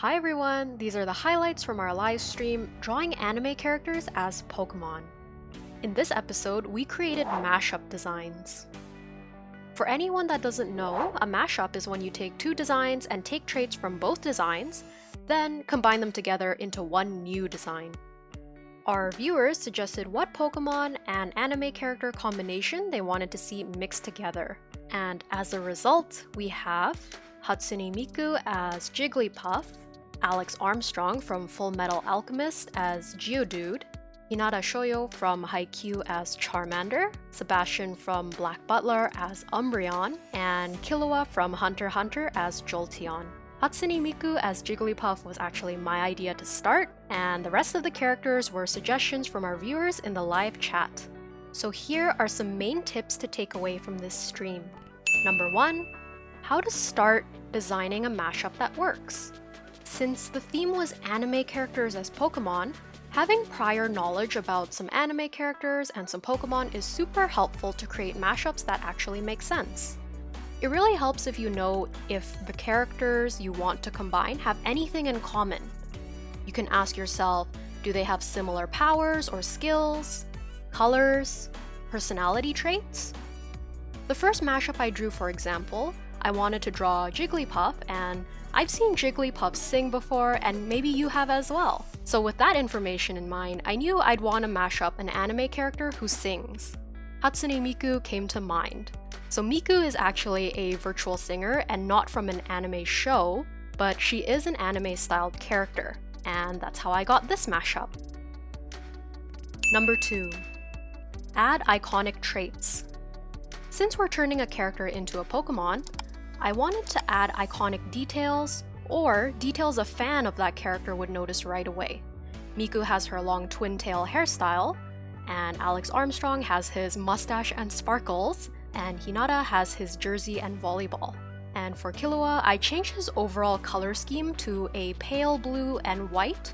Hi everyone, these are the highlights from our live stream drawing anime characters as Pokemon. In this episode, we created mashup designs. For anyone that doesn't know, a mashup is when you take two designs and take traits from both designs, then combine them together into one new design. Our viewers suggested what Pokemon and anime character combination they wanted to see mixed together. And as a result, we have Hatsune Miku as Jigglypuff, Alex Armstrong from Fullmetal Alchemist as Geodude, Hinata Shōyō from Haikyuu as Charmander, Sebastian from Black Butler as Umbreon, and Killua from Hunter x Hunter as Jolteon. Hatsune Miku as Jigglypuff was actually my idea to start, and the rest of the characters were suggestions from our viewers in the live chat. So here are some main tips to take away from this stream. Number 1, how to start designing a mashup that works. Since the theme was anime characters as Pokemon, having prior knowledge about some anime characters and some Pokemon is super helpful to create mashups that actually make sense. It really helps if you know if the characters you want to combine have anything in common. You can ask yourself, do they have similar powers or skills, colors, personality traits? The first mashup I drew, for example, I wanted to draw Jigglypuff, and I've seen Jigglypuff sing before, and maybe you have as well. So with that information in mind, I knew I'd want to mash up an anime character who sings. Hatsune Miku came to mind. So Miku is actually a virtual singer and not from an anime show, but she is an anime-styled character, and that's how I got this mashup. Number 2, add iconic traits. Since we're turning a character into a Pokemon, I wanted to add iconic details, or details a fan of that character would notice right away. Miku has her long twin tail hairstyle, and Alex Armstrong has his mustache and sparkles, and Hinata has his jersey and volleyball. And for Killua, I changed his overall color scheme to a pale blue and white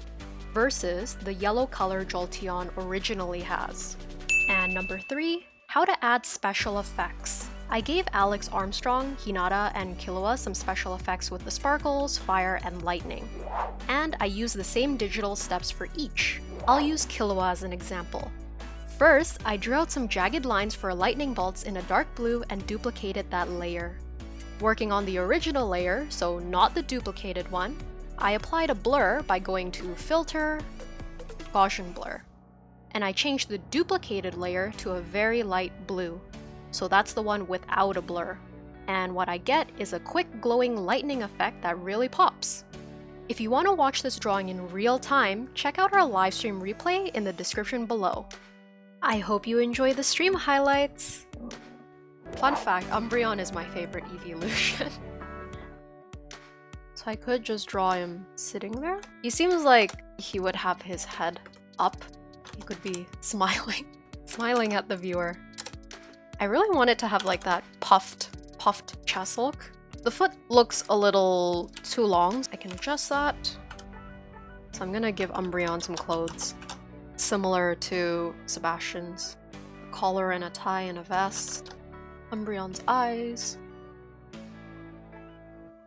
versus the yellow color Jolteon originally has. And number 3, how to add special effects. I gave Alex Armstrong, Hinata, and Killua some special effects with the sparkles, fire, and lightning. And I used the same digital steps for each. I'll use Killua as an example. First, I drew out some jagged lines for lightning bolts in a dark blue and duplicated that layer. Working on the original layer, so not the duplicated one, I applied a blur by going to Filter, Gaussian Blur. And I changed the duplicated layer to a very light blue. So that's the one without a blur. And what I get is a quick glowing lightning effect that really pops. If you want to watch this drawing in real time, check out our livestream replay in the description below. I hope you enjoy the stream highlights! Fun fact, Umbreon is my favorite evolution. So I could just draw him sitting there. He seems like he would have his head up. He could be smiling at the viewer. I really want it to have like that puffed chest look. The foot looks a little too long. I can adjust that. So I'm gonna give Umbreon some clothes similar to Sebastian's. A collar and a tie and a vest. Umbreon's eyes.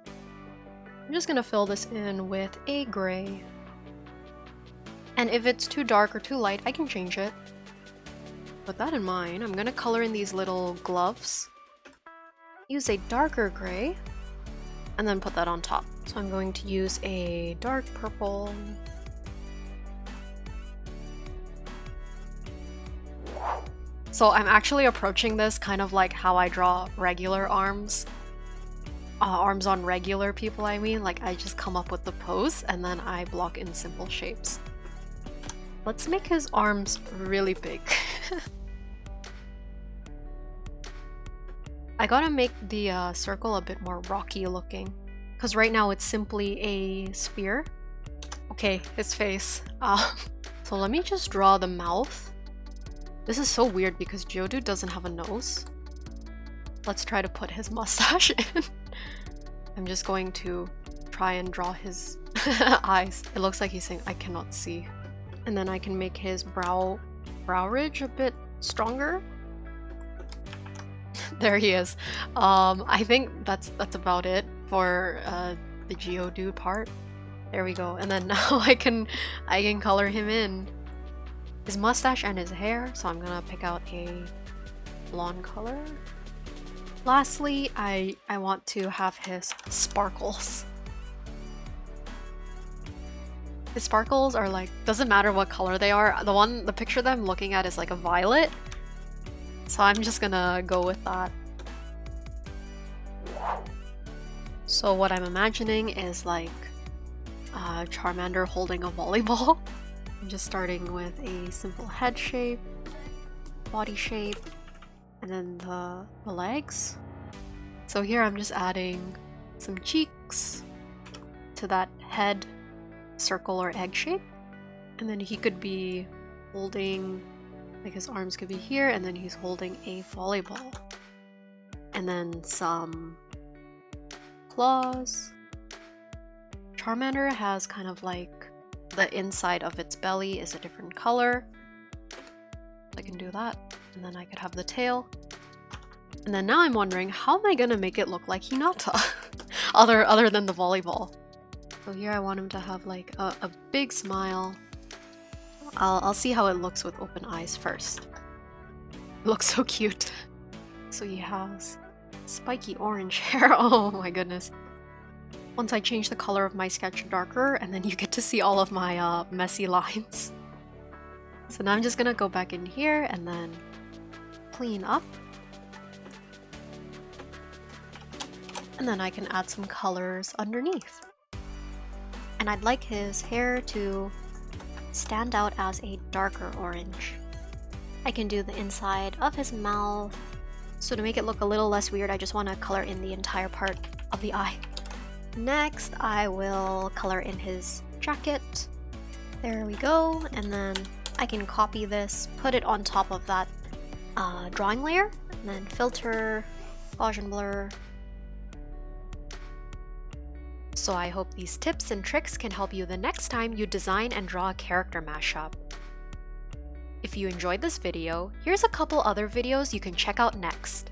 I'm just gonna fill this in with a gray. And if it's too dark or too light, I can change it. With that in mind, I'm gonna color in these little gloves. Use a darker gray, and then put that on top. So I'm going to use a dark purple. So I'm actually approaching this kind of like how I draw regular arms. Arms on regular people, I mean. Like I just come up with the pose, and then I block in simple shapes. Let's make his arms really big. I gotta make the circle a bit more rocky looking, because right now it's simply a sphere. Okay, his face. So let me just draw the mouth. This is so weird because Geodude doesn't have a nose. Let's try to put his mustache in. I'm just going to try and draw his eyes. It looks like he's saying, I cannot see. And then I can make his brow ridge a bit stronger. There he is. I think that's about it for the Geodude part. There we go. And then now I can color him in. His mustache and his hair, so I'm gonna pick out a blonde color. Lastly, I want to have his sparkles. His sparkles are like, doesn't matter what color they are. The picture that I'm looking at is like a violet. So I'm just gonna go with that. So what I'm imagining is like Charmander holding a volleyball. I'm just starting with a simple head shape, body shape, and then the legs. So here I'm just adding some cheeks to that head circle or egg shape. And then he could be holding, like his arms could be here, and then he's holding a volleyball. And then some claws. Charmander has kind of like the inside of its belly is a different color. I can do that. And then I could have the tail. And then now I'm wondering, how am I gonna make it look like Hinata? other than the volleyball. So here I want him to have like a big smile. I'll see how it looks with open eyes first. It looks so cute. So he has spiky orange hair. Oh my goodness. Once I change the color of my sketch darker, and then you get to see all of my messy lines. So now I'm just gonna go back in here and then clean up. And then I can add some colors underneath. And I'd like his hair to stand out as a darker orange. I can do the inside of his mouth. So to make it look a little less weird, I just want to color in the entire part of the eye. Next, I will color in his jacket. There we go. And then I can copy this, put it on top of that drawing layer, and then filter, Gaussian blur. So I hope these tips and tricks can help you the next time you design and draw a character mashup. If you enjoyed this video, here's a couple other videos you can check out next.